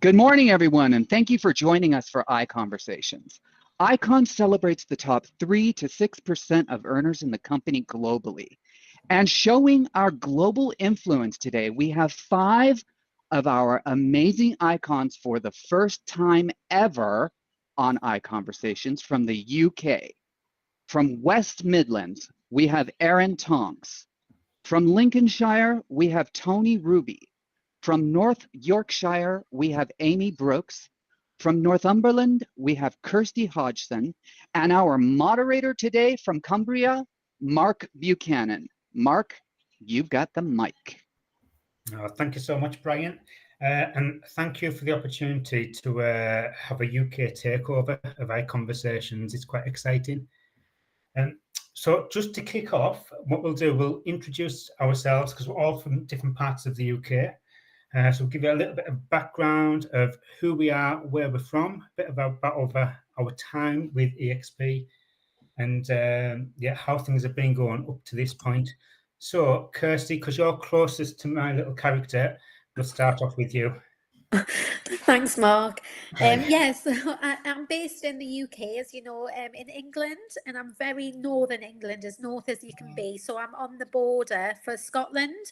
Good morning, everyone, and thank you for joining us for ICONversations. ICON celebrates the top 3 to 6% of earners in the company globally. And showing our global influence today, we have 5 of our amazing icons for the first time ever on ICONversations from the UK. From West Midlands, we have Erin Tonks. From Lincolnshire, we have Tony Ruby. From North Yorkshire, we have Amy Brooks. From Northumberland, we have Kirsty Hodgson. And our moderator today from Cumbria, Mark Buchanan. Mark, you've got the mic. Thank you so much, Brian. And thank you for the opportunity to have a UK takeover of ICONversations. It's quite exciting. So just to kick off, what we'll do, we'll introduce ourselves because we're all from different parts of the UK. So we'll give you a little bit of background of who we are, where we're from, a bit about our time with EXP, and how things have been going up to this point. So, Kirsty, because you're closest to my little character, we'll start off with you. Thanks, Mark. Yes, I'm based in the UK, as you know, in England, and I'm very northern England, as north as you can be. So I'm on the border for Scotland.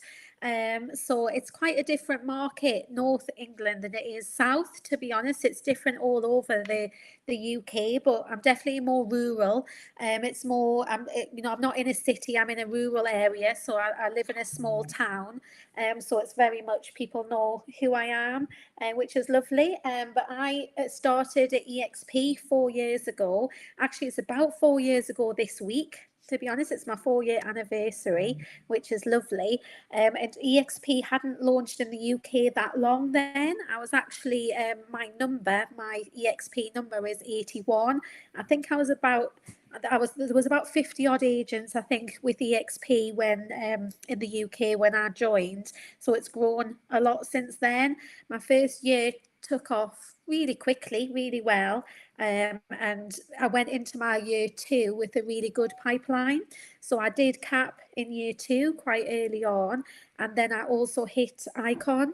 So it's quite a different market, North England, than it is South. To be honest, it's different all over the UK, but I'm definitely more rural. It's more, I'm not in a city. I'm in a rural area, so I live in a small town. So it's very much people know who I am, which is lovely. But I started at EXP 4 years ago. Actually, it's about 4 years ago this week. To be honest, it's my 4-year anniversary, which is lovely. And EXP hadn't launched in the UK that long then. I was actually, my EXP number is 81. I think there was about 50 odd agents, I think, with EXP when in the UK when I joined. So it's grown a lot since then. My first year took off really quickly, really well. And I went into my year 2 with a really good pipeline. So I did cap in year 2 quite early on. And then I also hit ICON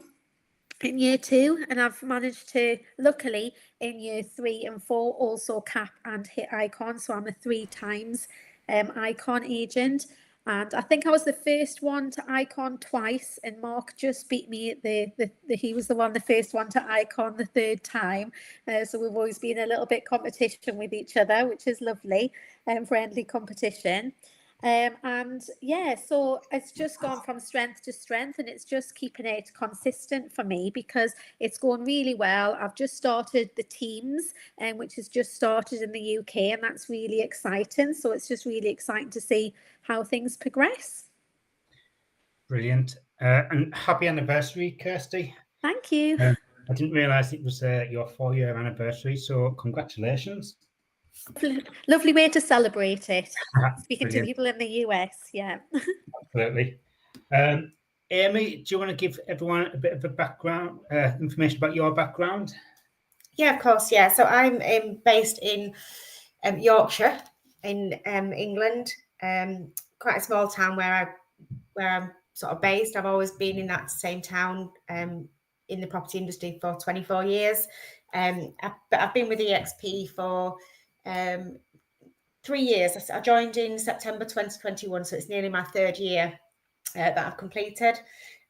in year 2. And I've managed to, luckily, in year 3 and 4, also cap and hit ICON. So I'm a 3 times ICON agent. And I think I was the first one to ICON twice, and Mark just beat me at he was the first one to ICON the 3rd time. So we've always been a little bit competition with each other, which is lovely, friendly competition. And yeah, so it's just gone from strength to strength, and it's just keeping it consistent for me because it's going really well. I've just started the teams, which has just started in the UK, and that's really exciting. So it's just really exciting to see how things progress. Brilliant. And happy anniversary, Kirsty. Thank you. I didn't realise it was your 4-year anniversary, so congratulations. Lovely way to celebrate it. Speaking Brilliant. to people in the US, yeah. Absolutely. Amy, do you want to give everyone a bit of a background, information about your background? Yeah, of course. Yeah, so I'm based in Yorkshire, in England. Quite a small town where I'm sort of based. I've always been in that same town in the property industry for 24 years. But I've been with EXP for 3 years. I joined in September 2021, so it's nearly my 3rd year that I've completed.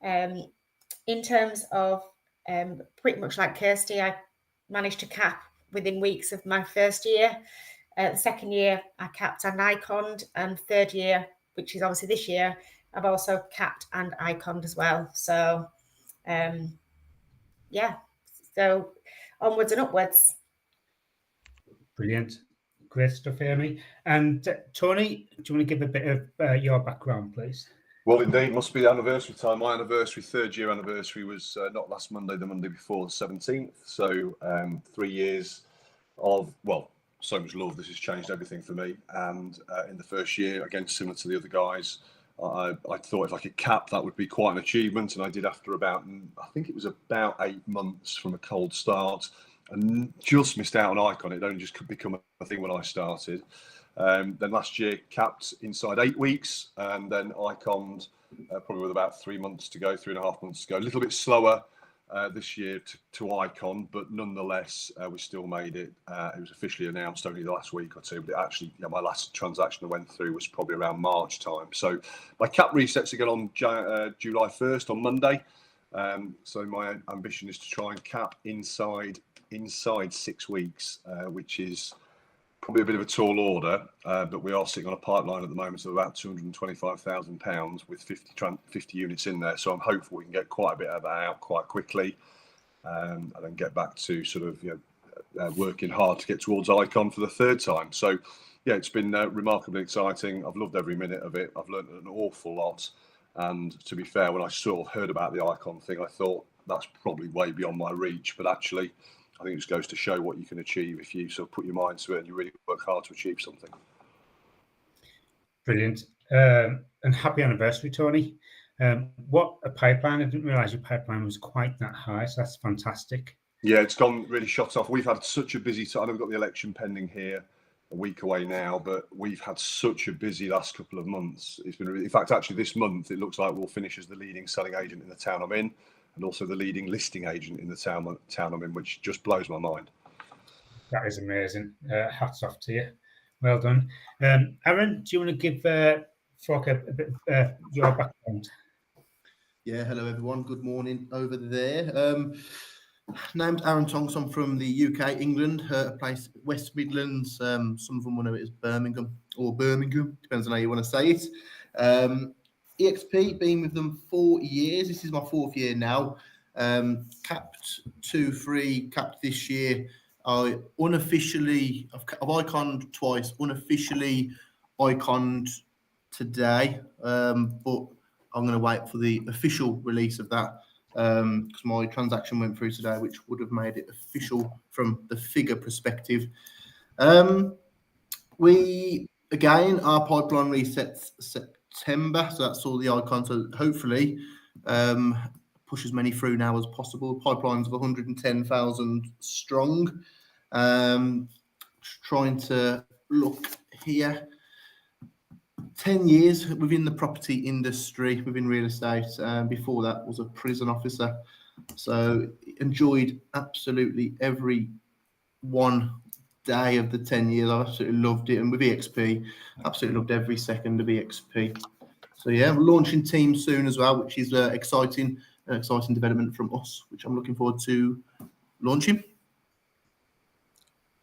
In terms of pretty much like Kirsty, I managed to cap within weeks of my 1st year. The 2nd year, I capped and iconed, and 3rd year, which is obviously this year, I've also capped and iconed as well. So, so onwards and upwards. Brilliant. Great stuff, Amy. And Tony, do you want to give a bit of your background, please? Well, indeed, must be the anniversary time. My anniversary, 3rd year anniversary, was not last Monday, the Monday before, the 17th. So 3 years of, well, so much love. This has changed everything for me. And in the first year, again, similar to the other guys, I thought if I could cap, that would be quite an achievement. And I did after about, I think it was about 8 months from a cold start, and just missed out on ICON. It only just could become a thing when I started. Then last year capped inside 8 weeks, and then iconed probably with about 3 months to go, 3.5 months to go. A little bit slower this year to Icon, but nonetheless, we still made it. It was officially announced only the last week or two, but it actually, my last transaction I went through was probably around March time. So my cap resets again on July 1st on Monday. So my ambition is to try and cap inside 6 weeks, which is probably a bit of a tall order, but we are sitting on a pipeline at the moment of about £225,000 with 50 units in there. So I'm hopeful we can get quite a bit of that out quite quickly, and then get back to sort of working hard to get towards Icon for the third time. So yeah, it's been remarkably exciting. I've loved every minute of it. I've learned an awful lot. And to be fair, when I sort of heard about the Icon thing, I thought that's probably way beyond my reach. But actually, I think it just goes to show what you can achieve if you sort of put your mind to it and you really work hard to achieve something. Brilliant. And happy anniversary, Tony. What a pipeline. I didn't realise your pipeline was quite that high, so that's fantastic. Yeah, it's gone really shot off. We've had such a busy time. I know we've got the election pending here, a week away now, but we've had such a busy last couple of months. It's been really, in fact, actually this month, it looks like we'll finish as the leading selling agent in the town I'm in, and also the leading listing agent in the town I'm in, which just blows my mind. That is amazing. Hats off to you. Well done. Aaron, do you want to give folk a bit of your background? Yeah, hello everyone. Good morning over there. Name's Aaron Tonks. I'm from the UK, England, a place, West Midlands. Some of them will know it as Birmingham, depends on how you want to say it. EXP, been with them 4 years. This is my 4th year now. Capped 2-3, capped this year. I've iconed twice, unofficially iconed today, but I'm going to wait for the official release of that, because my transaction went through today, which would have made it official from the figure perspective. Our pipeline resets September, so that's all the icons. So hopefully push as many through now as possible. Pipelines of 110,000 strong. Trying to look here. 10 years within the property industry, within real estate. Before that was a prison officer. So enjoyed absolutely every one day of the 10 years. I absolutely loved it. And with EXP, absolutely loved every second of EXP. So yeah, we're launching team soon as well, which is exciting development from us, which I'm looking forward to launching.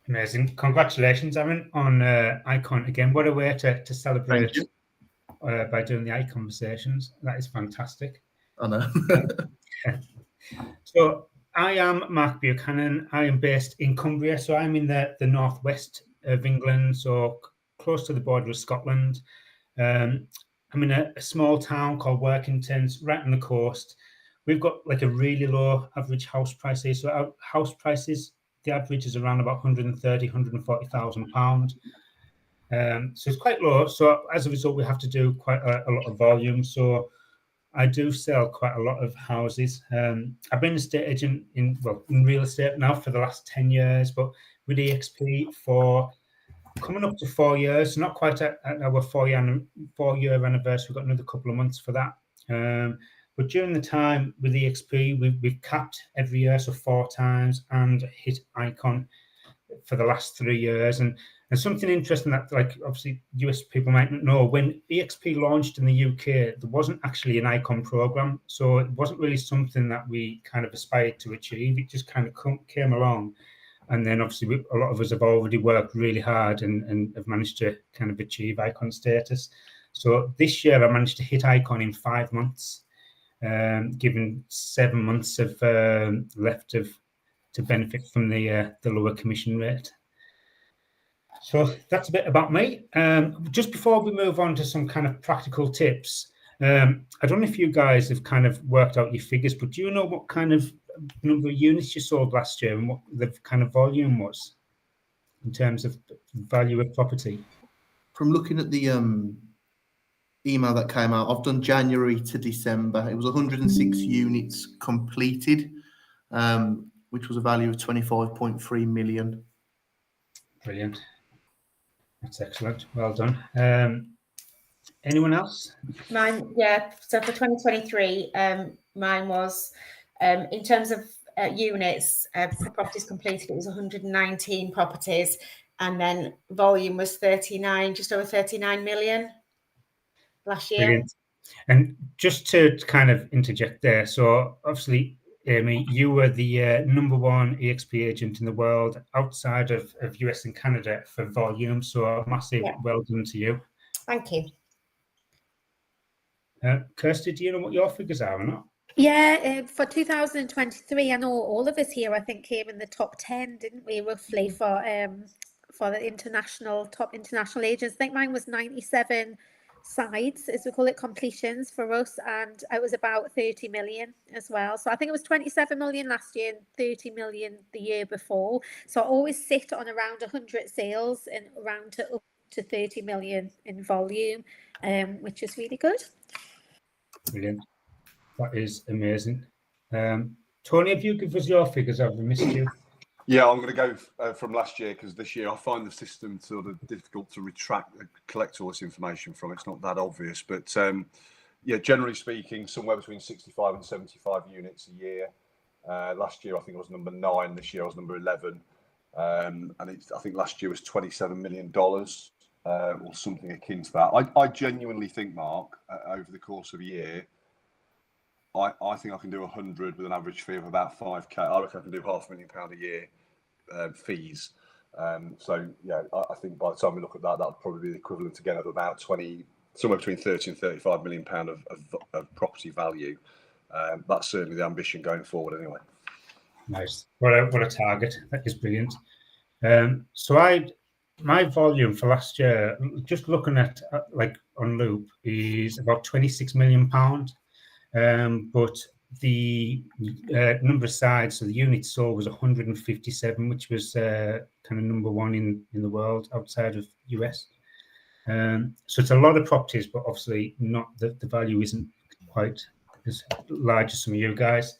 Amazing. Congratulations, Aaron, on Icon again. What a way to celebrate by doing the ICONversations. That is fantastic. I know. So I am Mark Buchanan. I am based in Cumbria, so I'm in the northwest of England, so close to the border of Scotland. I'm in a small town called Workington, right on the coast. We've got like a really low average house price here. So our house prices, the average is around about £130,000, £140,000. So it's quite low. So as a result, we have to do quite a lot of volume. So I do sell quite a lot of houses. I've been an estate agent in real estate now for the last 10 years, but with EXP for coming up to 4 years, not quite at our 4-year anniversary. We've got another couple of months for that. But during the time with EXP, we've capped every year, so 4 times, and hit Icon for the last 3 years. And something interesting that, like, obviously US people might not know, when EXP launched in the UK, there wasn't actually an Icon program. So it wasn't really something that we kind of aspired to achieve. It just kind of came along. And then obviously a lot of us have already worked really hard and have managed to kind of achieve Icon status. So this year I managed to hit Icon in 5 months, given 7 months of left to benefit from the lower commission rate. So that's a bit about me. Just before we move on to some kind of practical tips, I don't know if you guys have kind of worked out your figures, but do you know what kind of number of units you sold last year and what the kind of volume was in terms of value of property? From looking at the email that came out, I've done January to December. It was 106 units completed, which was a value of 25.3 million. Brilliant. That's excellent. Well done. Anyone else? Mine, yeah. So for 2023, mine was In terms of units for properties completed, it was 119 properties, and then volume was 39, just over 39 million last year. Brilliant. And just to kind of interject there, so obviously, Amy, you were the #1 EXP agent in the world outside of US and Canada for volume. So a massive well done to you. Thank you. Kirsty, do you know what your figures are or not? Yeah, for 2023, I know all of us here, I think, came in the top 10, didn't we, roughly, for the top international agents. I think mine was 97 sides, as we call it, completions for us, and it was about 30 million as well. So I think it was 27 million last year and 30 million the year before. So I always sit on around 100 sales and around up to 30 million in volume, which is really good. Brilliant. That is amazing. Tony, if you give us your figures, I've missed you. Yeah, I'm going to go from last year, because this year I find the system sort of difficult to collect all this information from. It's not that obvious, but yeah, generally speaking, somewhere between 65 and 75 units a year. Last year I think I was number 9. This year I was number 11, and I think last year was $27 million or something akin to that. I genuinely think, Mark, over the course of a year, I think I can do 100 with an average fee of about 5k. I reckon I can do £500,000 a year fees. So yeah, I think by the time we look at that, that'll probably be the equivalent again of about somewhere between 30 and 35 million pound of property value. That's certainly the ambition going forward, anyway. Nice. What a target. That is brilliant. So my volume for last year, just looking at like on Loop, is about 26 million pounds. But the number of sides, so the units sold was 157, which was kind of number 1 in the world outside of US. So it's a lot of properties, but obviously not the value isn't quite as large as some of you guys.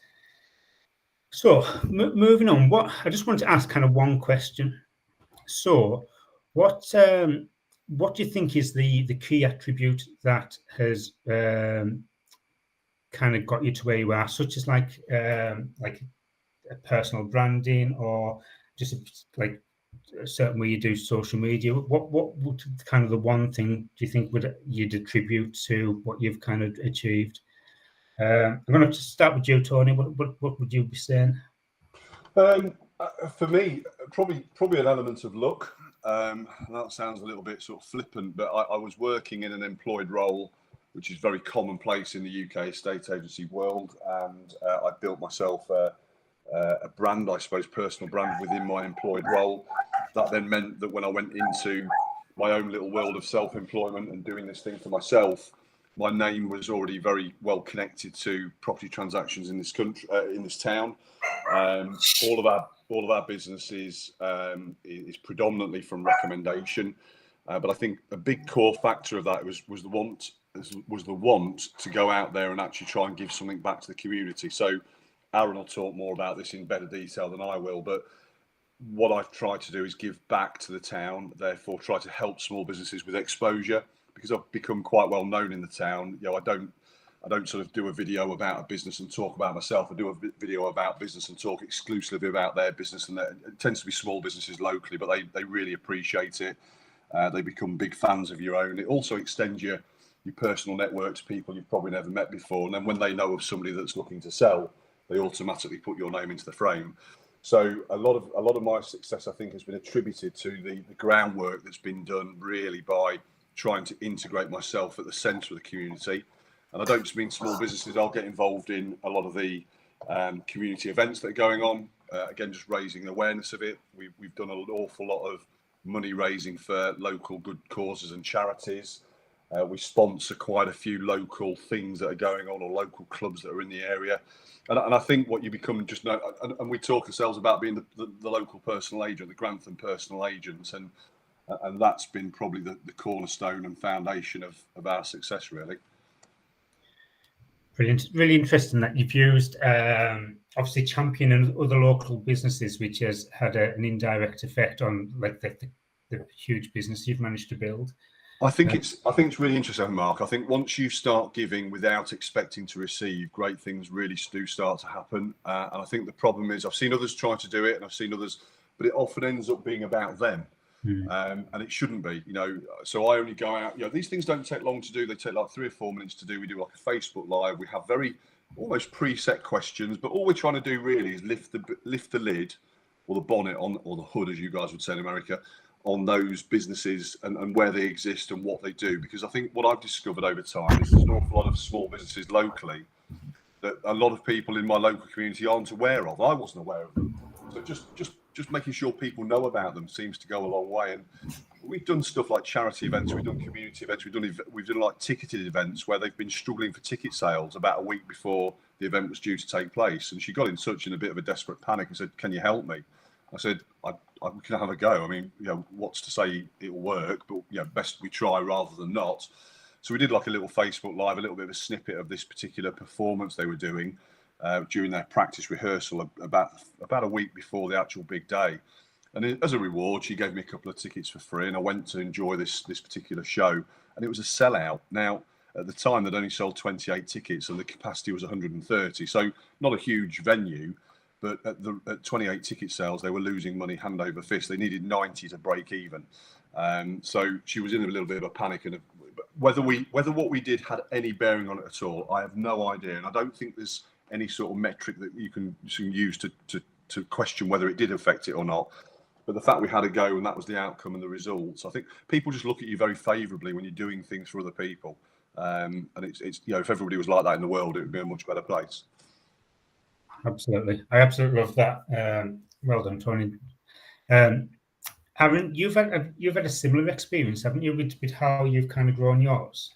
So moving on, I just want to ask kind of one question. So what do you think is the key attribute that has kind of got you to where you are, such as like a personal branding, or just like a certain way you do social media? What would kind of the one thing do you think you'd attribute to what you've kind of achieved? I'm going to start with you, Tony. What would you be saying? For me, probably an element of luck. That sounds a little bit sort of flippant, but I was working in an employed role, which is very commonplace in the UK estate agency world, and I built myself a brand, I suppose, personal brand within my employed role. That then meant that when I went into my own little world of self-employment and doing this thing for myself, my name was already very well connected to property transactions in this country, in this town. All of our business is predominantly from recommendation, but I think a big core factor of that was the want to go out there and actually try and give something back to the community. So Aaron will talk more about this in better detail than I will, but what I've tried to do is give back to the town, therefore try to help small businesses with exposure, because I've become quite well known in the town. You know, I don't sort of do a video about a business and talk about myself. I do a video about business and talk exclusively about their business, and it tends to be small businesses locally, but they really appreciate it. They become big fans of your own. It also extends your personal network to people you've probably never met before, and then when they know of somebody that's looking to sell, they automatically put your name into the frame. So a lot of my success, I think, has been attributed to the groundwork that's been done really by trying to integrate myself at the centre of the community. And I don't just mean small businesses. I'll get involved in a lot of the community events that are going on. Again, just raising awareness of it. We've done an awful lot of money raising for local good causes and charities. We sponsor quite a few local things that are going on, or local clubs that are in the area. And I think what you become just know, and we talk ourselves about being the local personal agent, the Grantham personal agents, and that's been probably the cornerstone and foundation of our success, really. Brilliant. Really interesting that you've used obviously Champion and other local businesses, which has had an indirect effect on like the huge business you've managed to build. I think it's really interesting, Mark. I think once you start giving without expecting to receive, great things really do start to happen. And I think the problem is I've seen others try to do it, and I've seen others, but it often ends up being about them. And it shouldn't be, so I only go out, these things don't take long to do. They take like 3 or 4 minutes to do. We do like a Facebook Live. We have very almost preset questions, but all we're trying to do really is lift the lid or the bonnet on, or the hood, as you guys would say in America, on those businesses and where they exist and what they do. Because I think what I've discovered over time is there's an awful lot of small businesses locally that a lot of people in my local community aren't aware of. I wasn't aware of them. So just making sure people know about them seems to go a long way. And we've done stuff like charity events, we've done community events, we've done like ticketed events where they've been struggling for ticket sales about a week before the event was due to take place. And she got in touch in a bit of a desperate panic and said, "Can you help me?" I said, I can have a go. I mean, what's to say it'll work, but best we try rather than not. So we did like a little Facebook Live, a little bit of a snippet of this particular performance they were doing during their practice rehearsal about a week before the actual big day. And as a reward, she gave me a couple of tickets for free, and I went to enjoy this particular show, and it was a sellout. Now, at the time, they'd only sold 28 tickets, and the capacity was 130, so not a huge venue. But at 28 ticket sales, they were losing money hand over fist. They needed 90 to break even. So she was in a little bit of a panic. And whether what we did had any bearing on it at all, I have no idea. And I don't think there's any sort of metric that you can use to question whether it did affect it or not. But the fact we had a go and that was the outcome and the results, I think people just look at you very favourably when you're doing things for other people. And it's if everybody was like that in the world, it would be a much better place. Absolutely. I absolutely love that. Well done, Tony. Aaron, you've had a similar experience, haven't you, with how you've kind of grown yours?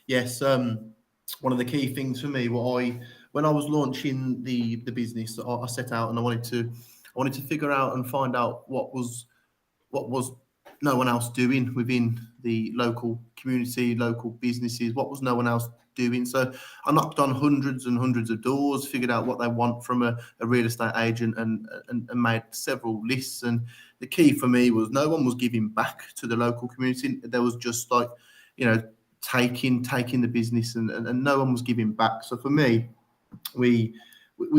Yes. One of the key things for me, when I was launching the business, I set out and I wanted to figure out and find out what was no one else doing within the local community, local businesses. What was no one else doing? So I knocked on hundreds and hundreds of doors, figured out what they want from a real estate agent, and made several lists. And the key for me was no one was giving back to the local community. There was just like, taking the business, and no one was giving back. So for me, we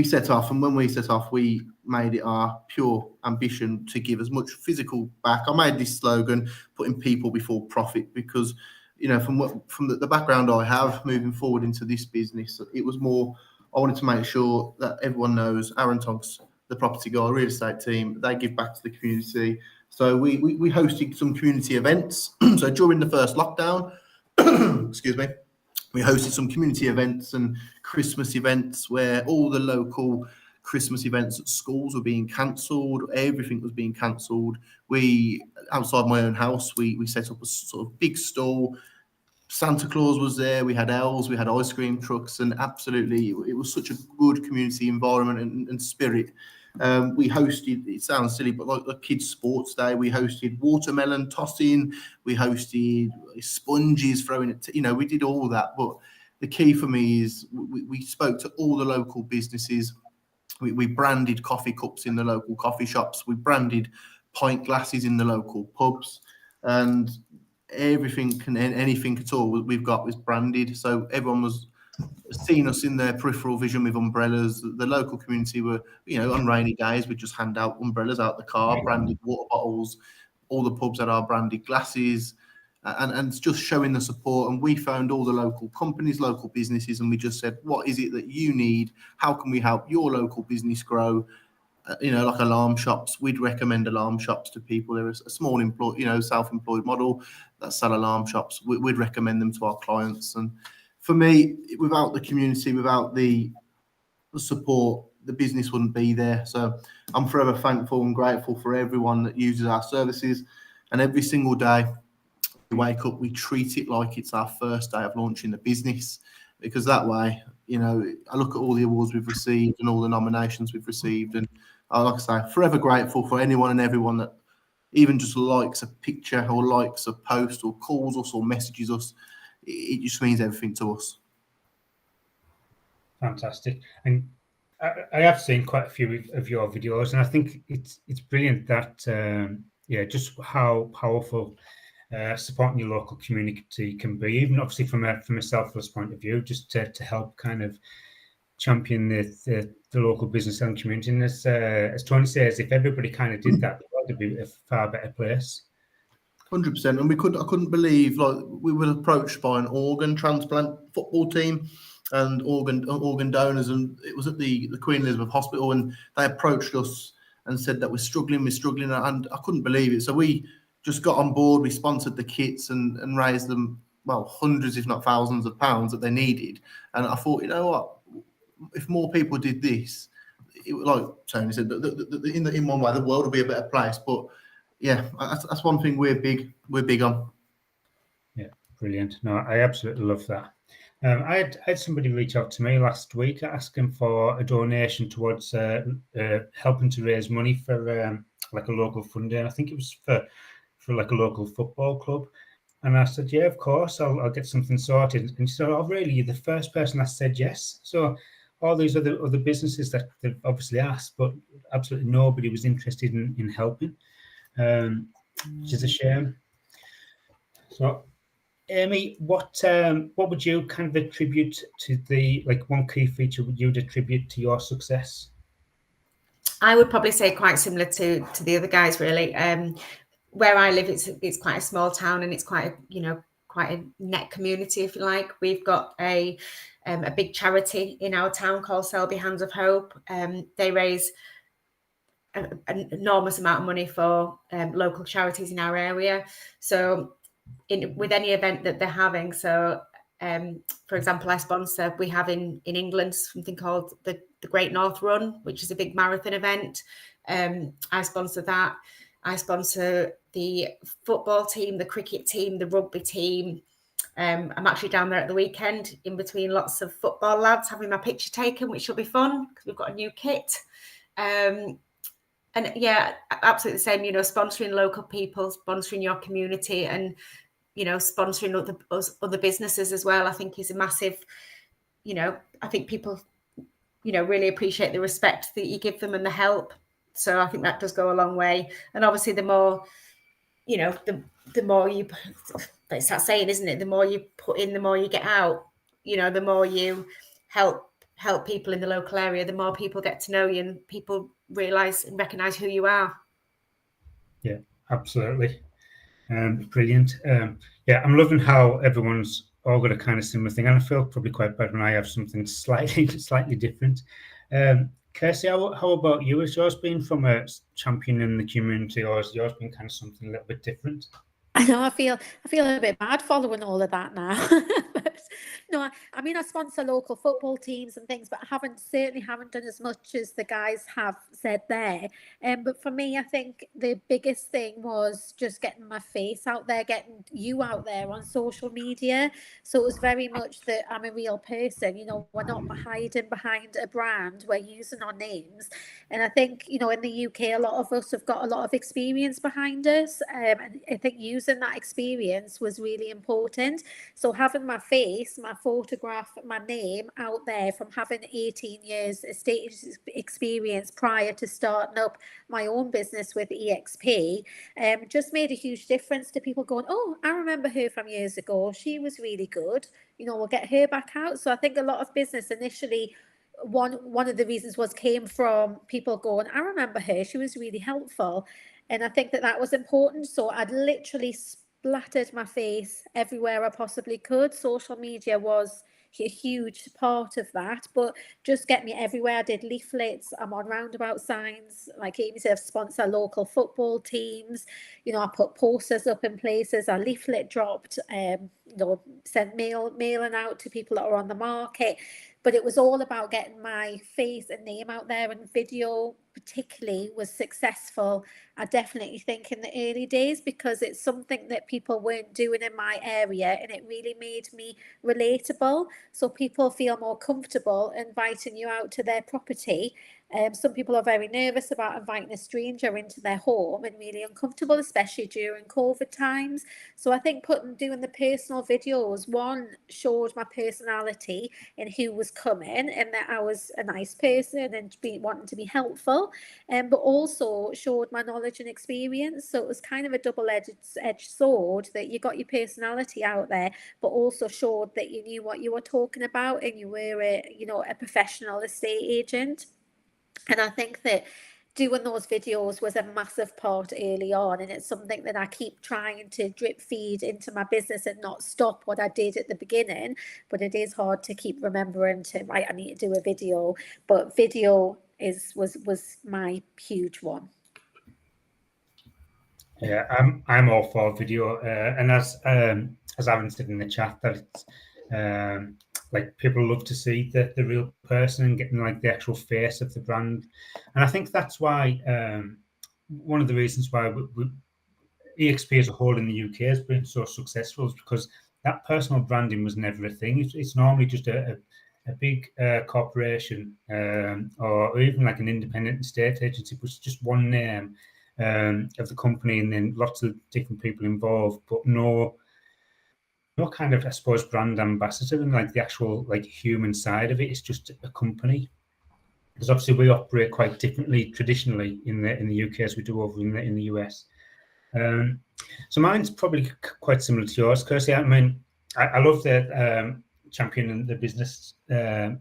set off, and when we set off, we made it our pure ambition to give as much physical back. I made this slogan, putting people before profit, because from the background I have moving forward into this business, it was more, I wanted to make sure that everyone knows Aaron Tonks, the property guy, real estate team, they give back to the community. So we hosted some community events. So during the first lockdown, excuse me, we hosted some community events and Christmas events where all the local Christmas events at schools were being cancelled. Everything was being cancelled. We, outside my own house, we set up a sort of big stall. Santa Claus was there. We had elves, we had ice cream trucks, and absolutely, it was such a good community environment and spirit. We hosted, it sounds silly, but like the kids' sports day, we hosted watermelon tossing, we hosted sponges throwing it, we did all that. But the key for me is we spoke to all the local businesses. We branded coffee cups in the local coffee shops. We branded pint glasses in the local pubs, and everything and anything at all we've got was branded. So everyone was seeing us in their peripheral vision with umbrellas. The local community were, on rainy days, we'd just hand out umbrellas out the car, branded water bottles. All the pubs had our branded glasses, and just showing the support. And we found all the local companies, local businesses, and we just said, what is it that you need? How can we help your local business grow? Like alarm shops, we'd recommend alarm shops to people. There is a small self-employed model that sell alarm shops. We'd recommend them to our clients. And for me, without the community, without the support, the business wouldn't be there. So I'm forever thankful and grateful for everyone that uses our services. And every single day we wake up, we treat it like it's our first day of launching the business, because that way, I look at all the awards we've received and all the nominations we've received, and like I say, forever grateful for anyone and everyone that even just likes a picture or likes a post or calls us or messages us. It just means everything to us. Fantastic. And I have seen quite a few of your videos, and I think it's brilliant that just how powerful supporting your local community can be, even obviously from a selfless point of view, just to help kind of champion the local business and community. And as Tony says, if everybody kind of did that, the world would be a far better place. 100%. And I couldn't believe, like, we were approached by an organ transplant football team and organ donors, and it was at the Queen Elizabeth Hospital, and they approached us and said that we're struggling, and I couldn't believe it. So we just got on board, we sponsored the kits and raised them, well, hundreds, if not thousands of pounds that they needed. And I thought, you know what, if more people did this, like Tony said, in one way, the world will be a better place. But yeah, that's one thing we're big on. Yeah, brilliant. No, I absolutely love that. I had somebody reach out to me last week asking for a donation towards helping to raise money for like a local funding. I think it was for like a local football club. And I said, yeah, of course, I'll get something sorted. And she said, oh, really? You're the first person that said yes. So all these other businesses that they've obviously asked, but absolutely nobody was interested in helping, which is a shame. So, Amy, what would you kind of attribute to one key feature would you attribute to your success? I would probably say quite similar to the other guys, really. Where I live, it's quite a small town, and it's quite a net community, if you like. We've got a big charity in our town called Selby Hands of Hope. They raise an enormous amount of money for local charities in our area. So with any event that they're having, so for example, we have in England something called the Great North Run, which is a big marathon event. I sponsor that. I sponsor the football team, the cricket team, the rugby team. I'm actually down there at the weekend in between lots of football lads having my picture taken, which will be fun because we've got a new kit. And yeah, absolutely the same, sponsoring local people, sponsoring your community, and, sponsoring other businesses as well, I think is a massive, I think people, really appreciate the respect that you give them and the help. So I think that does go a long way. And obviously the more, the more you, it's that saying, isn't it? The more you put in, the more you get out. The more you help people in the local area, the more people get to know you and people realise and recognise who you are. Yeah, absolutely. Brilliant. Yeah, I'm loving how everyone's all got a kind of similar thing, and I feel probably quite bad when I have something slightly different. Kirsty, how about you? Has yours been from a champion in the community, or has yours been kind of something a little bit different? I know I feel a bit bad following all of that now. But no, I mean, I sponsor local football teams and things, but I certainly haven't done as much as the guys have said there. But for me, I think the biggest thing was just getting my face out there, getting you out there on social media. So it was very much that I'm a real person. We're not hiding behind a brand. We're using our names. And I think, in the UK, a lot of us have got a lot of experience behind us. And I think using that experience was really important. So having my face, my photograph, my name out there from having 18 years estate experience prior to starting up my own business with EXP, just made a huge difference to people going, oh, I remember her from years ago. She was really good. We'll get her back out. So I think a lot of business initially, one of the reasons came from people going, I remember her, she was really helpful. And I think that was important. So I'd literally splattered my face everywhere I possibly could. Social media was a huge part of that, but just get me everywhere. I did leaflets, I'm on roundabout signs, like Amy said, sponsor local football teams. I put posters up in places, I leaflet dropped, sent mailing out to people that are on the market. But it was all about getting my face and name out there, and video particularly was successful. I definitely think in the early days, because it's something that people weren't doing in my area, and it really made me relatable. So people feel more comfortable inviting you out to their property Some people are very nervous about inviting a stranger into their home and really uncomfortable, especially during COVID times. So I think doing the personal videos, one, showed my personality and who was coming, and that I was a nice person and wanting to be helpful, but also showed my knowledge and experience. So it was kind of a double-edged sword, that you got your personality out there, but also showed that you knew what you were talking about and you were a professional estate agent. And I think that doing those videos was a massive part early on, and it's something that I keep trying to drip feed into my business and not stop what I did at the beginning. But it is hard to keep remembering I need to do a video. But video was my huge one. Yeah, I'm all for video, and as Aaron said in the chat, that it's like people love to see the real person and getting like the actual face of the brand, and I think that's why one of the reasons why EXP as a whole in the UK has been so successful is because that personal branding was never a thing. It's normally just a big corporation or even like an independent estate agency, which is just one name of the company, and then lots of different people involved, but no kind of, I suppose, brand ambassador and like the actual like human side of it. It's just a company. Because obviously we operate quite differently traditionally in the UK as we do over in the US. So mine's probably quite similar to yours, Kirsty. I mean, I love the championing the business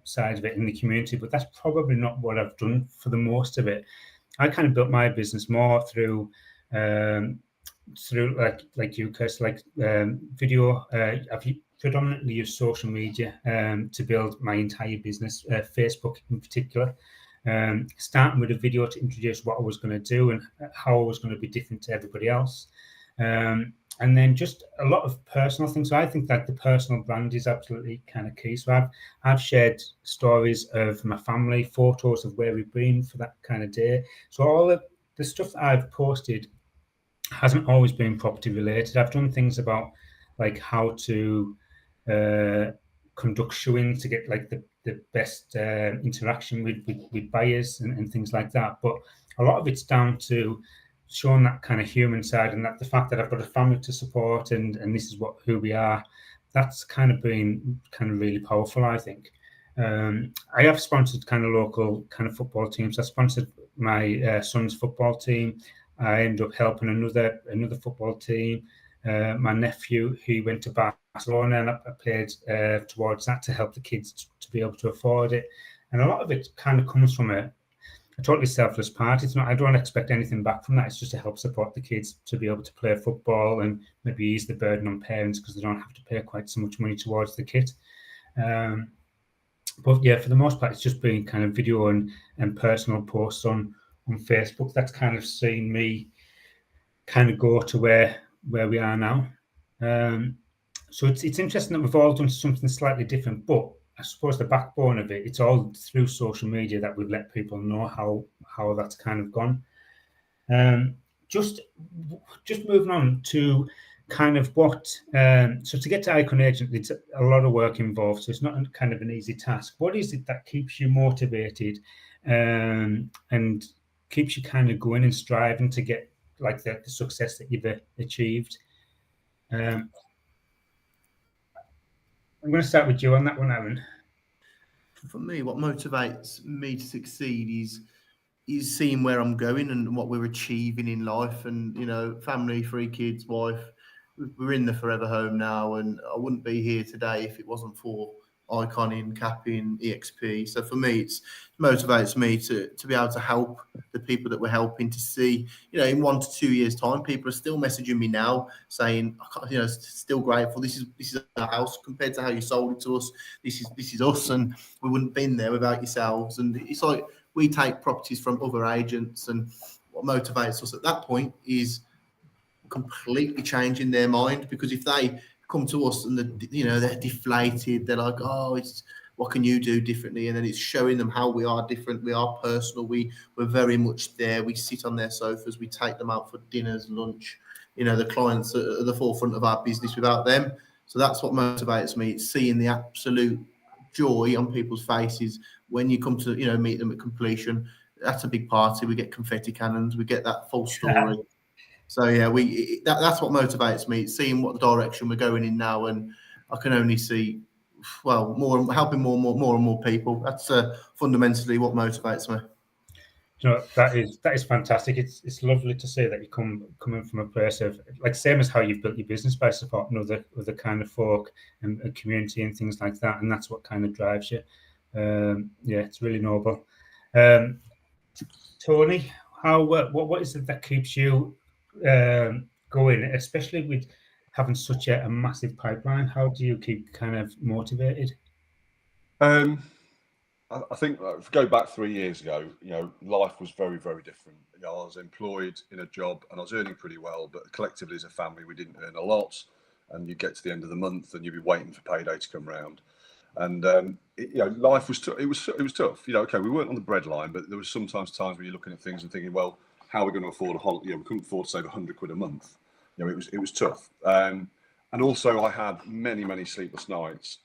side of it in the community, but that's probably not what I've done for the most of it. I kind of built my business more through like you, Kirsty, like video. I've predominantly used social media to build my entire business, Facebook in particular. Starting with a video to introduce what I was going to do and how I was going to be different to everybody else. And then just a lot of personal things. So I think that the personal brand is absolutely kind of key. So I've shared stories of my family, photos of where we've been for that kind of day. So all of the stuff that I've posted hasn't always been property related. I've done things about like how to conduct showings to get like the best interaction with buyers and things like that. But a lot of it's down to showing that kind of human side, and that the fact that I've got a family to support and this is who we are. That's kind of been kind of really powerful, I think. I have sponsored kind of local kind of football teams. I sponsored my son's football team. I ended up helping another football team. My nephew, he went to Barcelona, and I played towards that to help the kids to be able to afford it. And a lot of it kind of comes from a totally selfless part. It's not, I don't expect anything back from that. It's just to help support the kids to be able to play football and maybe ease the burden on parents because they don't have to pay quite so much money towards the kit. But yeah, for the most part, it's just been kind of video and personal posts on Facebook. That's kind of seen me kind of go to where we are now. So it's interesting that we've all done something slightly different, but I suppose the backbone of it, it's all through social media that we've let people know how that's kind of gone. Just moving on to kind of what, so to get to Icon Agent, it's a lot of work involved, so it's not kind of an easy task. What is it that keeps you motivated and keeps you kind of going and striving to get like the success that you've achieved? I'm going to start with you on that one, Aaron. For me, what motivates me to succeed is seeing where I'm going and what we're achieving in life. And, you know, family, 3 kids, wife, we're in the forever home now. And I wouldn't be here today if it wasn't for Icon in Capping, EXP. So for me, it motivates me to be able to help the people that we're helping, to see, you know, in 1 to 2 years' time, people are still messaging me now saying, you know, still grateful. This is our house compared to how you sold it to us. This is us, and we wouldn't have been there without yourselves. And it's like we take properties from other agents, and what motivates us at that point is completely changing their mind, because if they come to us and they're deflated, they're like, oh, what can you do differently? And then it's showing them how we are different. We are personal. We're very much there. We sit on their sofas. We take them out for dinners, lunch. You know, the clients are at the forefront of our business without them. So that's what motivates me. It's seeing the absolute joy on people's faces when you come to, you know, meet them at completion. that's a big party. We get confetti cannons. We get that full story. So yeah, that's what motivates me. Seeing what the direction we're going in now, and I can only see, well, helping more and more people. That's fundamentally what motivates me. You know, that is fantastic. It's lovely to see that you coming from a place of, like, same as how you've built your business by supporting other kind of folk and community and things like that, and that's what kind of drives you. Yeah, it's really noble. Tony, what is it that keeps you going, especially with having such a massive pipeline? How do you keep kind of motivated? I think if we go back 3 years ago, you know, life was very, very different. You know, I was employed in a job and I was earning pretty well, but collectively as a family, we didn't earn a lot. And you get to the end of the month and you'd be waiting for payday to come round. And you know, life was it was tough. You know, okay, we weren't on the breadline, but there was sometimes times where you're looking at things and thinking, well, how are we going to afford a holiday? You know, we couldn't afford to save £100 a month. You know, it was tough. And also, I had many sleepless nights.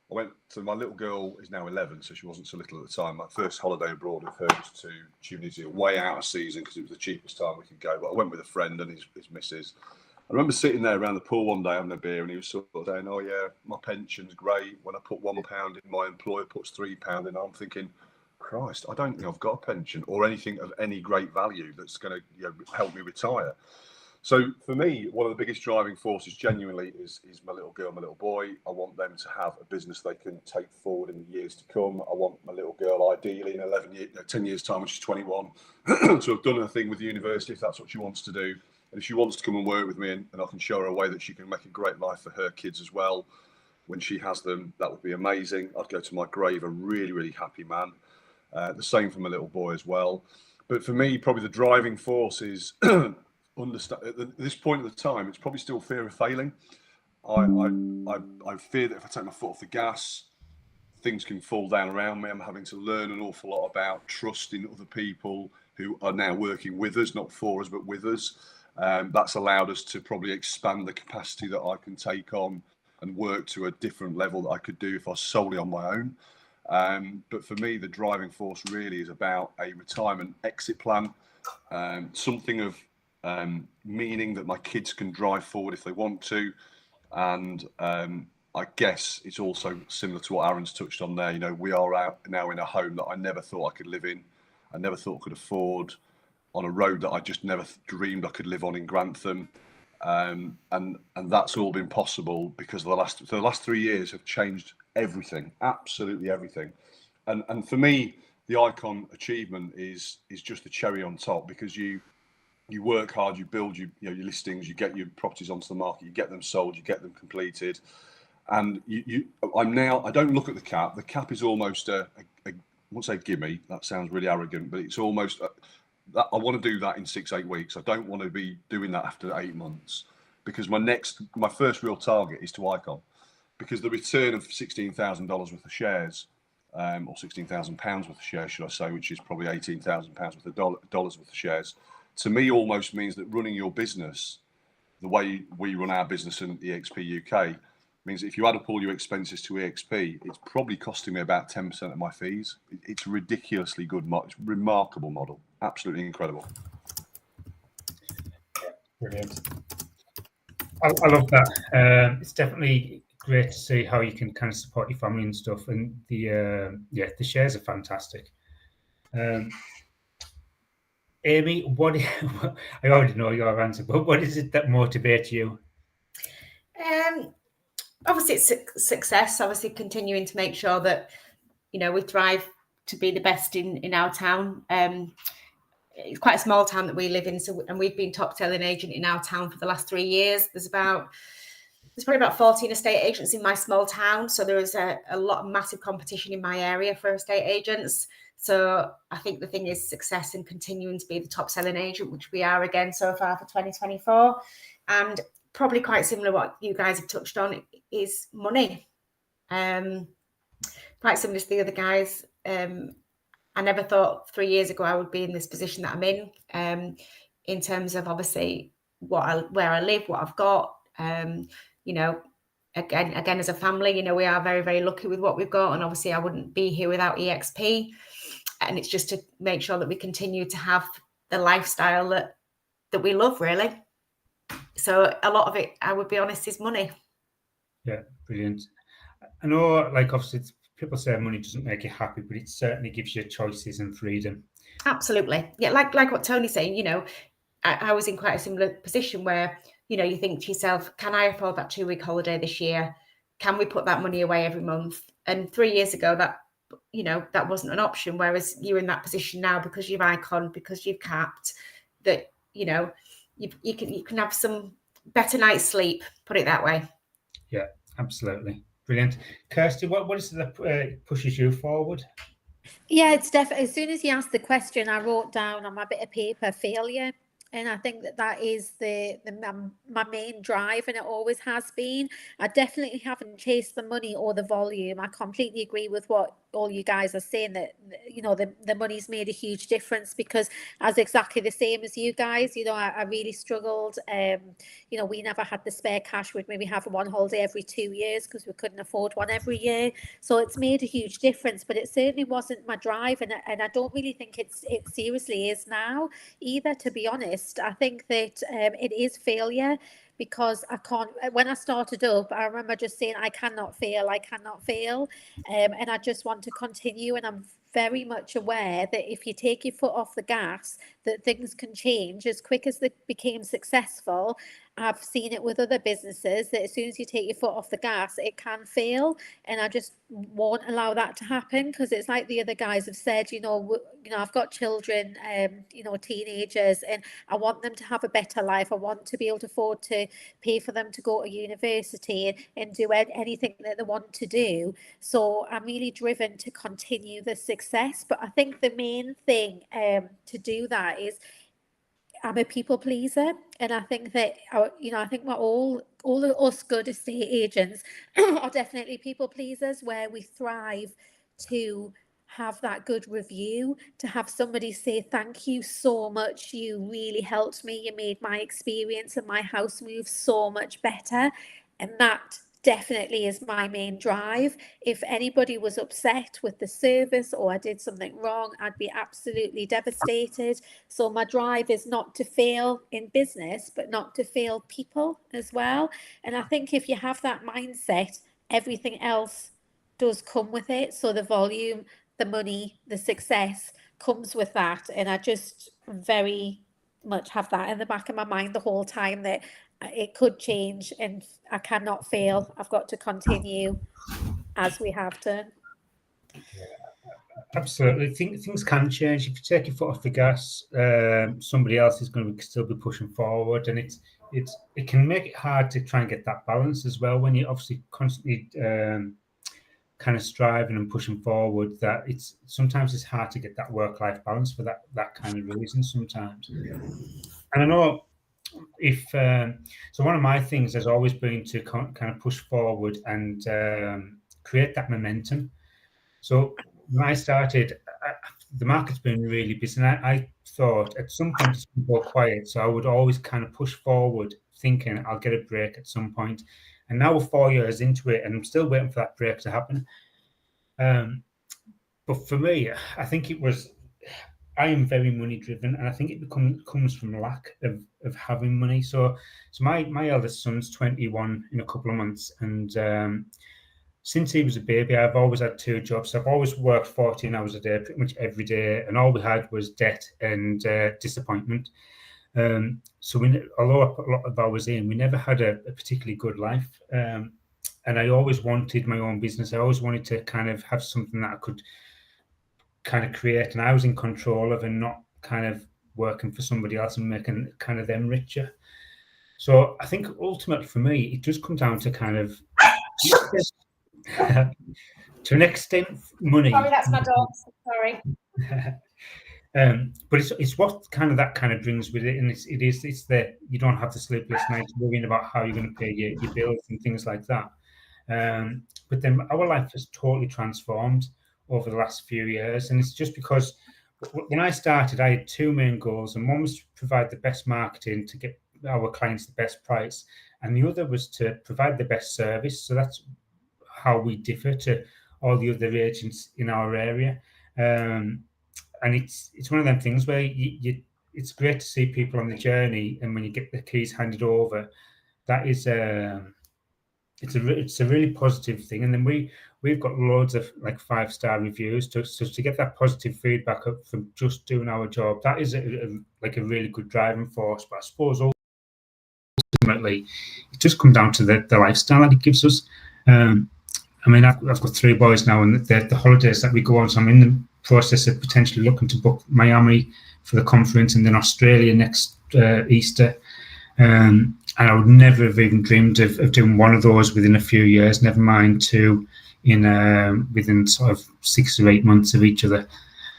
I went to, my little girl is now 11, so she wasn't so little at the time. My first holiday abroad with her was to Tunisia, way out of season because it was the cheapest time we could go. But I went with a friend and his missus. I remember sitting there around the pool one day having a beer, and he was sort of saying, "Oh yeah, my pension's great. When I put £1 in, my employer puts £3 in." I'm thinking, Christ, I don't think I've got a pension or anything of any great value that's going to help me retire. So for me, one of the biggest driving forces genuinely is my little girl, my little boy. I want them to have a business they can take forward in the years to come. I want my little girl, ideally in 10 years time when she's 21, to have done a thing with the university if that's what she wants to do. And if she wants to come and work with me and I can show her a way that she can make a great life for her kids as well, when she has them, that would be amazing. I'd go to my grave a really, really happy man. The same for my little boy as well. But for me, probably the driving force is understand at this point of the time, it's probably still fear of failing. I fear that if I take my foot off the gas, things can fall down around me. I'm having to learn an awful lot about trusting other people who are now working with us, not for us, but with us. That's allowed us to probably expand the capacity that I can take on and work to a different level that I could do if I was solely on my own. But for me, the driving force really is about a retirement exit plan, something of meaning that my kids can drive forward if they want to. And I guess it's also similar to what Aaron's touched on there. You know, we are out now in a home that I never thought I could live in. I never thought I could afford, on a road that I just never dreamed I could live on in Grantham. And that's all been possible because the last 3 years have changed everything, absolutely everything. And for me, the Icon achievement is just the cherry on top, because you work hard, you build your listings, you get your properties onto the market, you get them sold, you get them completed, and I don't look at the cap. The cap is almost I won't say gimme. That sounds really arrogant, but it's almost that I want to do that in 6-8 weeks. I don't want to be doing that after 8 months, because my first real target is to Icon, because the return of $16,000 worth of shares, or £16,000 worth of shares, should I say, which is probably £18,000 worth of dollars worth of shares, to me almost means that running your business the way we run our business in EXP UK means if you add up all your expenses to EXP, it's probably costing me about 10% of my fees. It's a ridiculously good, remarkable model. Absolutely incredible. Brilliant. I love that. It's definitely great to see how you can kind of support your family and stuff. And the shares are fantastic. Amy, I already know your answer, but what is it that motivates you? Obviously, it's success. Obviously, continuing to make sure that we thrive to be the best in our town. It's quite a small town that we live in, and we've been top selling agent in our town for the last 3 years. There's probably about 14 estate agents in my small town, so there is a lot of massive competition in my area for estate agents. So I think the thing is success and continuing to be the top selling agent, which we are again so far for 2024. And probably quite similar what you guys have touched on is money. Quite similar to the other guys. I never thought 3 years ago I would be in this position that I'm in terms of obviously where I live, what I've got. Again, as a family, we are very, very lucky with what we've got, and obviously I wouldn't be here without EXP. and it's just to make sure that we continue to have the lifestyle that we love, really. So a lot of it, I would be honest, is money. Yeah, brilliant. I know, like, obviously people say money doesn't make you happy, but it certainly gives you choices and freedom. Absolutely. Yeah, like what Tony's saying, you know, I was in quite a similar position where, you know, you think to yourself, can I afford that 2-week holiday this year? Can we put that money away every month? And 3 years ago, that, you know, that wasn't an option. Whereas you're in that position now because you've Icon, because you've capped, that, you know, you can have some better night's sleep, put it that way. Yeah, absolutely. Brilliant. Kirsty, what is it that pushes you forward? Yeah, it's definitely, as soon as you asked the question, I wrote down on my bit of paper, failure. And I think that is my main drive, and it always has been. I definitely haven't chased the money or the volume. I completely agree with what all you guys are saying, that, you know, the money's made a huge difference, because as exactly the same as you guys, you know, I really struggled. You know, we never had the spare cash. We'd maybe have one holiday every 2 years because we couldn't afford one every year. So it's made a huge difference, but it certainly wasn't my drive, and I don't really think it seriously is now either, to be honest. I think that it is failure, because I can't, when I started up, I remember just saying, I cannot fail, and I just want to continue. And I'm very much aware that if you take your foot off the gas, that things can change as quick as they became successful. I've seen it with other businesses, that as soon as you take your foot off the gas, it can fail. And I just won't allow that to happen, because it's like the other guys have said, you know, I've got children, you know, teenagers, and I want them to have a better life. I want to be able to afford to pay for them to go to university and do anything that they want to do. So I'm really driven to continue the success. But I think the main thing to do that is, I'm a people pleaser, and I think that, you know, I think we're all of us good estate agents are definitely people pleasers, where we thrive to have that good review, to have somebody say, thank you so much, you really helped me, you made my experience and my house move so much better. And that definitely is my main drive. If anybody was upset with the service or I did something wrong, I'd be absolutely devastated. So my drive is not to fail in business, but not to fail people as well. And I think if you have that mindset, everything else does come with it. So the volume, the money, the success comes with that. And I just very much have that in the back of my mind the whole time, that it could change and I cannot fail. I've got to continue as we have done. Absolutely. Things can change. If you take your foot off the gas, somebody else is going to still be pushing forward, and it can make it hard to try and get that balance as well, when you're obviously constantly kind of striving and pushing forward. That sometimes it's hard to get that work-life balance for that kind of reason sometimes. And I know so one of my things has always been to kind of push forward and create that momentum. So when I started, the market's been really busy, and I thought at some point it's going to go quiet. So I would always kind of push forward, thinking I'll get a break at some point. And now we're 4 years into it, and I'm still waiting for that break to happen. But for me, I think I am very money driven, and I think it comes from lack of having money. So my eldest son's 21 in a couple of months, and since he was a baby, I've always had 2 jobs. I've always worked 14 hours a day, pretty much every day, and all we had was debt and disappointment. So although I put a lot of hours in, we never had a particularly good life. And I always wanted my own business. I always wanted to kind of have something that I could kind of create, and I was in control of, and not kind of working for somebody else and making kind of them richer. So I think ultimately for me, it does come down to kind of to an extent, money. Sorry, that's my dog. Sorry. But it's what that kind of brings with it, and it's that you don't have the sleepless nights worrying about how you're going to pay your bills and things like that. But then our life has totally transformed over the last few years, and it's just because when I started, I had 2 main goals, and one was to provide the best marketing to get our clients the best price, and the other was to provide the best service. So that's how we differ to all the other agents in our area. and it's one of them things where it's great to see people on the journey, and when you get the keys handed over, that is it's a really positive thing. And then we've got loads of like 5-star reviews to get that positive feedback up from just doing our job. That is like a really good driving force. But I suppose ultimately it just comes down to the lifestyle that it gives us. I mean, I've got 3 boys now, and the holidays that we go on. So I'm in the process of potentially looking to book Miami for the conference, and then Australia next Easter. And I would never have even dreamed of doing one of those within a few years, never mind 2 within sort of 6 or 8 months of each other.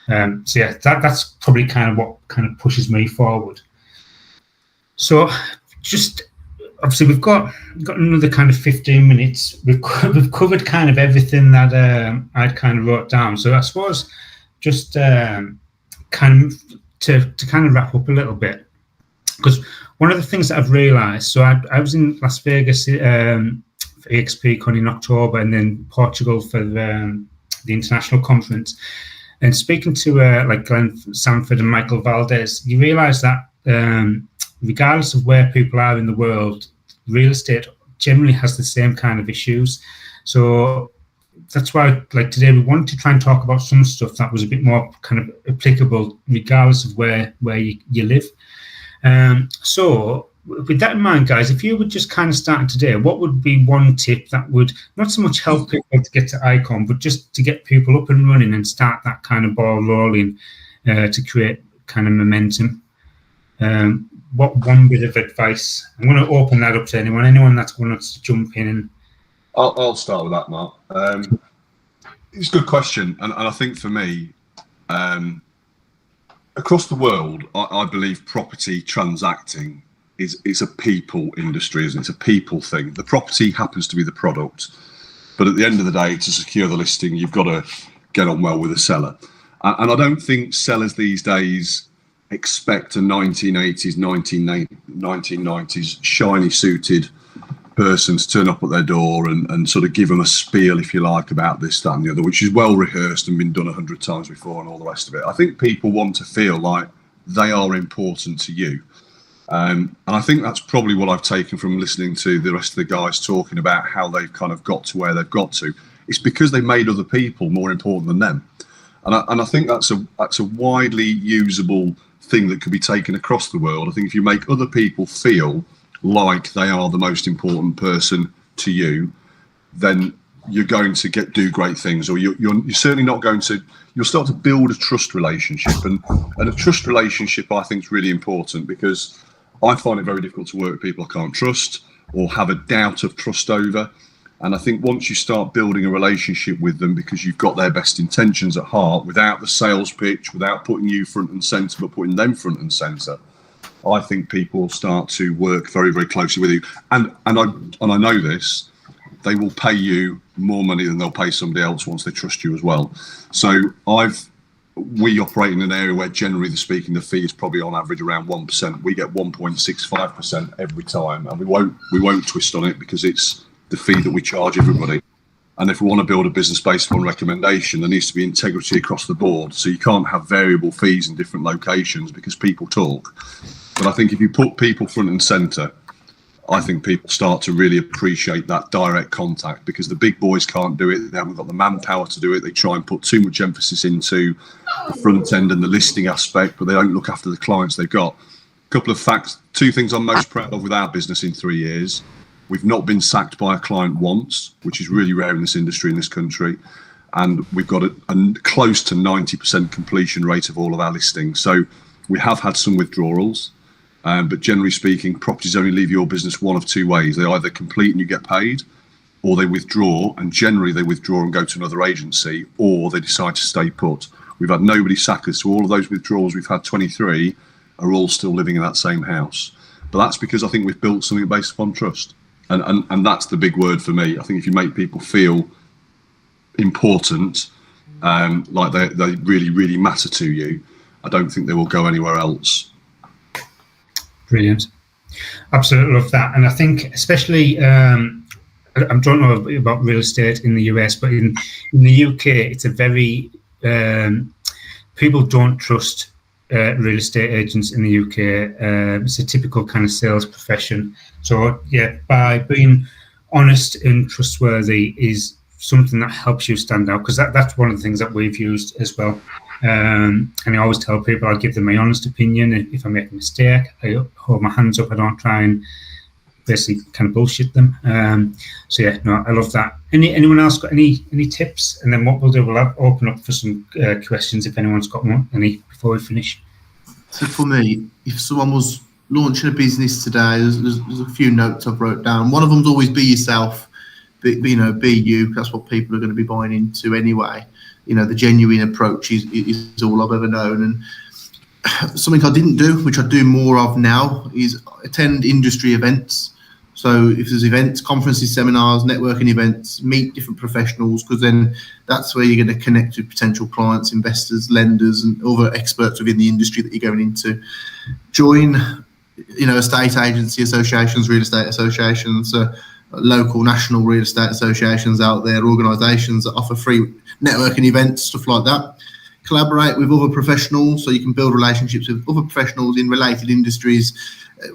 So yeah, that's probably kind of what kind of pushes me forward. So just obviously we've got another kind of 15 minutes. We've covered kind of everything that I'd kind of wrote down. So I suppose just kind of to kind of wrap up a little bit, because one of the things that I've realised, so I was in Las Vegas for EXPCon in October, and then Portugal for the international conference. And speaking to like Glenn Sanford and Michael Valdez, you realise that regardless of where people are in the world, real estate generally has the same kind of issues. So that's why, like today, we wanted to try and talk about some stuff that was a bit more kind of applicable, regardless of where you live. So with that in mind, guys, if you would just kind of start today, what would be one tip that would not so much help people to get to Icon, but just to get people up and running and start that kind of ball rolling to create kind of momentum? What one bit of advice? I'm going to open that up to anyone that's going to jump in. And I'll start with that, Mark. It's a good question, and I think for me, across the world, I believe property transacting is a people industry, isn't it? It's a people thing. The property happens to be the product, but at the end of the day, to secure the listing, you've got to get on well with the seller. And I don't think sellers these days expect a 1980s, 1990s shiny suited person to turn up at their door and sort of give them a spiel, if you like, about this, that and the other, which is well rehearsed and been done 100 times before and all the rest of it. I think people want to feel like they are important to you. And I think that's probably what I've taken from listening to the rest of the guys talking about how they've kind of got to where they've got to. It's because they made other people more important than them. And I think that's a widely usable thing that could be taken across the world. I think if you make other people feel like they are the most important person to you, then you're going to do great things, or you're certainly not going to. You'll start to build a trust relationship, and a trust relationship I think is really important, because I find it very difficult to work with people I can't trust or have a doubt of trust over. And I think once you start building a relationship with them because you've got their best intentions at heart, without the sales pitch, without putting you front and centre, but putting them front and centre, I think people will start to work very, very closely with you. And I know this, they will pay you more money than they'll pay somebody else once they trust you as well. So we operate in an area where, generally speaking, the fee is probably on average around 1%. We get 1.65% every time, and we won't twist on it, because it's the fee that we charge everybody. And if we want to build a business based on recommendation, there needs to be integrity across the board. So you can't have variable fees in different locations, because people talk. But I think if you put people front and centre, I think people start to really appreciate that direct contact, because the big boys can't do it. They haven't got the manpower to do it. They try and put too much emphasis into the front end and the listing aspect, but they don't look after the clients they've got. A couple of facts, 2 things I'm most proud of with our business in 3 years. We've not been sacked by a client once, which is really rare in this industry, in this country. And we've got a close to 90% completion rate of all of our listings. So we have had some withdrawals. But generally speaking, properties only leave your business one of 2 ways. They either complete and you get paid, or they withdraw, and generally they withdraw and go to another agency, or they decide to stay put. We've had nobody sack us. So all of those withdrawals, we've had 23, are all still living in that same house. But that's because I think we've built something based upon trust. And that's the big word for me. I think if you make people feel important, like they really, really matter to you, I don't think they will go anywhere else. Brilliant. Absolutely love that. And I think especially, I don't know about real estate in the US, but in the UK, it's a very, people don't trust real estate agents in the UK. It's a typical kind of sales profession. So yeah, by being honest and trustworthy is something that helps you stand out, because that's one of the things that we've used as well. And I always tell people, I'll give them my honest opinion. If I make a mistake, I hold my hands up. I don't try and basically kind of bullshit them. So yeah, no, I love that. Anyone else got any tips? And then what we'll do, we'll open up for some questions if anyone's got any before we finish. So for me, if someone was launching a business today, there's a few notes I've wrote down. One of them's always be yourself. Be you. That's what people are going to be buying into anyway. The genuine approach is all I've ever known. And something I didn't do, which I do more of now, is attend industry events. So if there's events, conferences, seminars, networking events, meet different professionals, because then that's where you're going to connect with potential clients, investors, lenders, and other experts within the industry that you're going into. Join, estate agency associations, real estate associations, local, national real estate associations out there, organisations that offer free networking events, stuff like that. Collaborate with other professionals so you can build relationships with other professionals in related industries.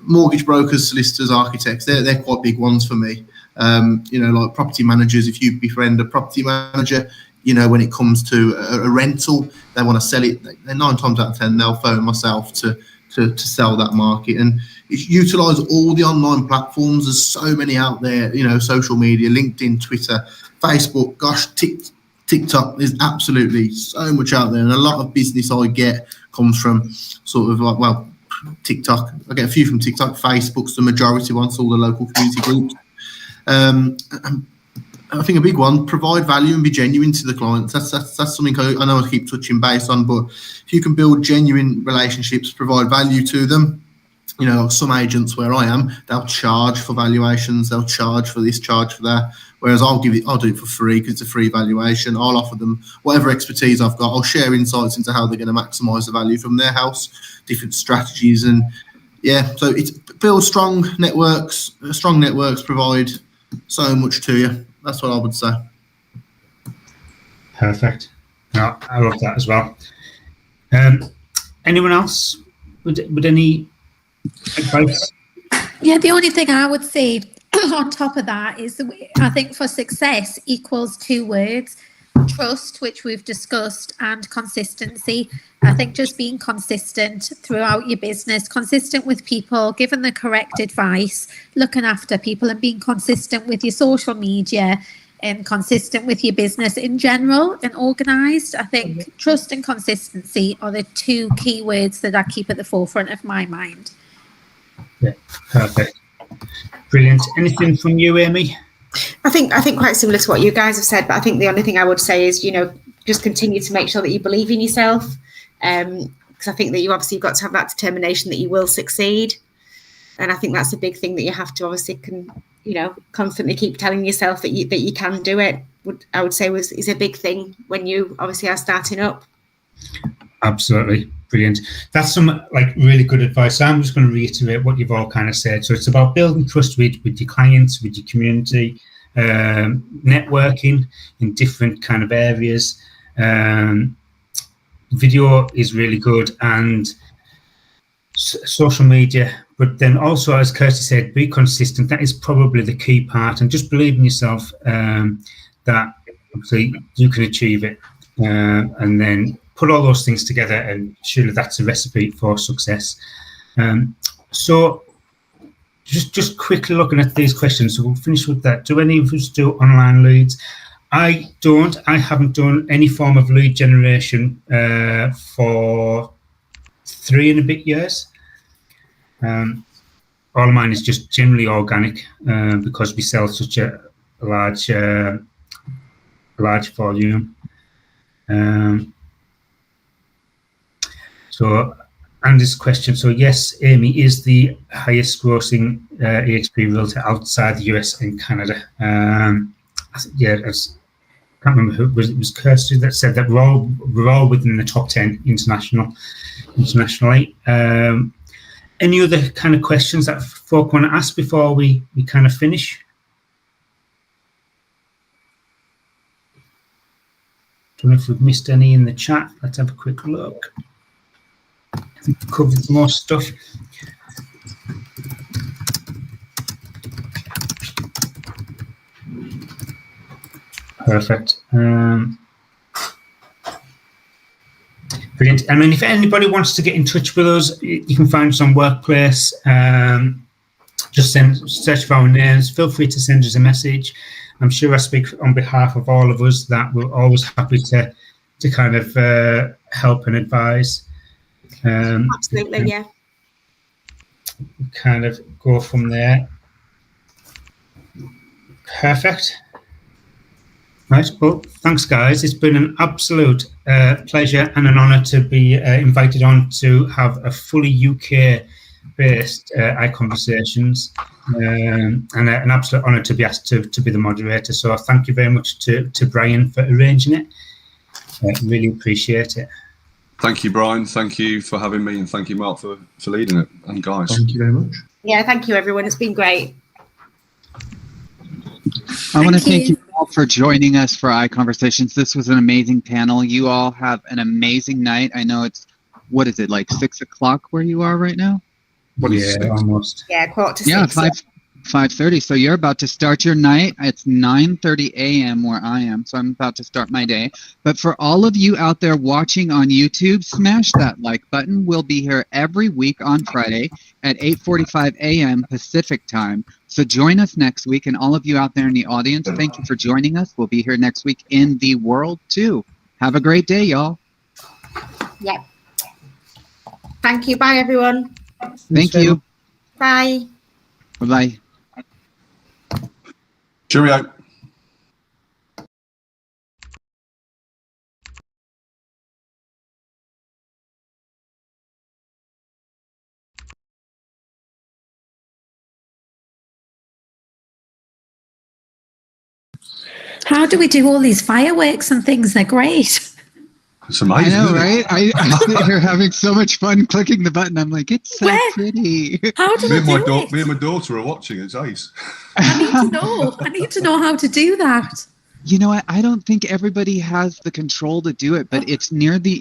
Mortgage brokers, solicitors, architects, they're quite big ones for me. Like property managers, if you befriend a property manager, when it comes to a rental, they want to sell it, 9 times out of 10, they'll phone myself to sell that market. And utilize all the online platforms. There's so many out there, social media, LinkedIn, Twitter, Facebook, gosh, TikTok. There's absolutely so much out there. And a lot of business I get comes from sort of like, TikTok. I get a few from TikTok. Facebook's the majority ones, all the local community groups. I think a big one, provide value and be genuine to the clients. That's something I know I keep touching base on, but if you can build genuine relationships, provide value to them, some agents where I am, they'll charge for valuations, they'll charge for this, charge for that. Whereas I'll do it for free because it's a free valuation. I'll offer them whatever expertise I've got. I'll share insights into how they're going to maximise the value from their house, different strategies, and so it's build strong networks. Strong networks provide so much to you. That's what I would say. Perfect. No, I love that as well. Anyone else with any advice? Yeah, the only thing I would say on top of that is, I think for success equals 2 words: trust, which we've discussed, and consistency. I think just being consistent throughout your business, consistent with people, giving the correct advice, looking after people, and being consistent with your social media and consistent with your business in general and organised. I think trust and consistency are the 2 key words that I keep at the forefront of my mind. Yeah, perfect. Brilliant. Anything from you, Amy? I think quite similar to what you guys have said, but I think the only thing I would say is, just continue to make sure that you believe in yourself. Because I think that you obviously got to have that determination that you will succeed. And I think that's a big thing that you have to obviously constantly keep telling yourself that you can do it. I would say is a big thing when you obviously are starting up. Absolutely. Brilliant. That's some really good advice. So I'm just going to reiterate what you've all kind of said. So it's about building trust with your clients, with your community, networking in different kind of areas. Video is really good, and social media. But then also, as Kirsty said, be consistent. That is probably the key part, and just believe in yourself that obviously you can achieve it, and then put all those things together, and surely that's a recipe for success. So just quickly looking at these questions, so we'll finish with that. Do any of us do online leads? I haven't done any form of lead generation for 3 and a bit years. All of mine is just generally organic because we sell such a large volume. So Andy's question. So yes, Amy is the highest grossing EXP realtor outside the US and Canada. I can't remember who it was. Kirsty that said that we're all within the top 10 internationally. Any other kind of questions that folk want to ask before we kind of finish? Don't know if we've missed any in the chat. Let's have a quick look. I think we've covered most stuff. Perfect. Brilliant. I mean, if anybody wants to get in touch with us, you can find us on Workplace. Just search for our names. Feel free to send us a message. I'm sure I speak on behalf of all of us that we're always happy to kind of help and advise. Absolutely, yeah. Kind of go from there. Perfect. Right. Well, thanks, guys. It's been an absolute pleasure and an honour to be invited on to have a fully UK-based ICONversations, and an absolute honour to be asked to be the moderator. So thank you very much to Brian for arranging it. I really appreciate it. Thank you, Brian. Thank you for having me, and thank you, Mark, for leading it. And guys, Thank you very much. Yeah, thank you, everyone. It's been great. I want to Thank thank you all for joining us for iConversations. This was an amazing panel. You all have an amazing night. I know it's, what is it, like 6 o'clock where you are right now? what is Yeah, almost. Yeah, 5:45. Yeah, 5:30. So you're about to start your night. It's 9:30 a.m. where I am, so I'm about to start my day. But for all of you out there watching on YouTube, smash that like button. We'll be here every week on Friday at 8:45 a.m. Pacific time. So join us next week. And all of you out there in the audience, thank you for joining us. We'll be here next week in the world too. Have a great day, y'all. Yeah. Thank you. Bye, everyone. Thank you. Bye. Bye-bye. cheerio. How do we do all these fireworks and things? They're great. It's amazing. I know, isn't it? right? I'm sitting here having so much fun clicking the button. I'm like, it's so Where? pretty. How do Me I and, my do it? me and my daughter are watching. It's ace. I need to know. I need to know how to do that. You know what? I don't think everybody has the control to do it, but it's near the